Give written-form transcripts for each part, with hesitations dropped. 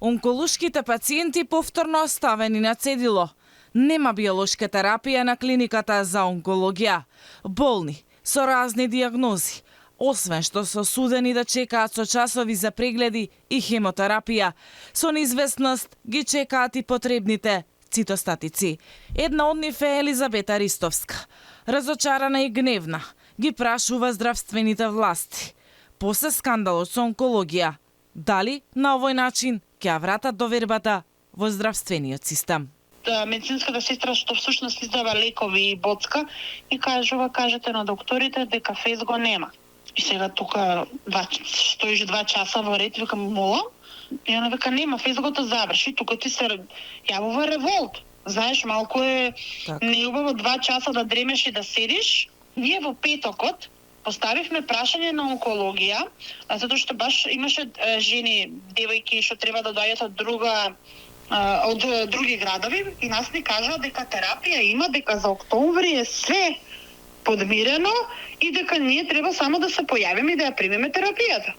Онколошките пациенти повторно оставени на цедило. Нема биолошка терапија на клиниката за онкологија. Болни со разни дијагнози, освен што се осудени да чекаат со часови за прегледи и хемотерапија, со неизвестност ги чекаат и потребните цитостатици. Една од нив е Елизабета Ристовска. Разочарана и гневна, ги прашува здравствените власти. После скандалот со онкологија, дали на овој начин ќе ја вратат довербата во здравствениот систем? Медицинската сестра што всушност издава лекови и боцка и кажете на докторите дека фез го нема. И сега тука стоиш 2 часа во ред, викам мола, и она века нема, фез го заврши, тука ти се јавува револт. Знаеш, малку е неубаво 2 часа да дремеш и да седиш. Ние во петокот поставивме прашање на онкологија, затоа што баш имаше жени, девојки што треба да доаѓат од други градови и нас ни кажаа дека терапија има, дека за октомври е све подмирено и дека ние треба само да се појавиме и да ја примеме терапијата.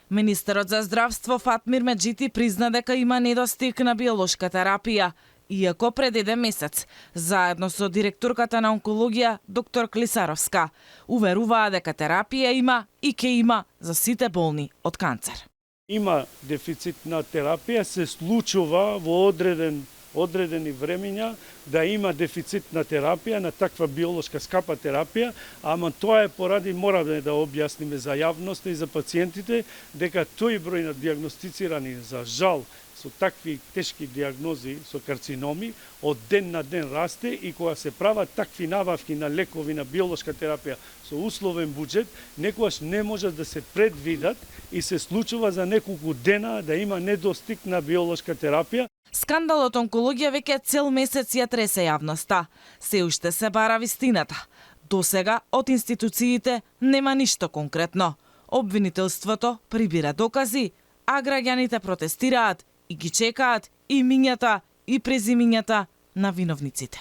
Министерот за здравство Фатмир Меджити призна дека има недостиг на биолошка терапија, иако пред 1 месец, заедно со директорката на онкологија доктор Клисаровска, уверуваа дека терапија има и ќе има за сите болни од канцер. Има дефицит на терапија, се случува во одредени времења да има дефицит на терапија, на таква биолошка скапа терапија, ама тоа е поради, мораме да објасниме за јавноста и за пациентите, дека тој број на дијагностицирани за жал со такви тешки дијагнози, со карциноми, од ден на ден расте и кога се прават такви набавки на лекови на биолошка терапија со условен буџет, некогаш не може да се предвидат и се случува за неколку дена да има недостиг на биолошка терапија. Скандалот онкологија веќе цел месец ја тресе јавноста. Се уште се бара вистината. Досега од институциите нема ништо конкретно. Обвинителството прибира докази, а граѓаните протестираат и ги чекаат имињата и презимињата на виновниците.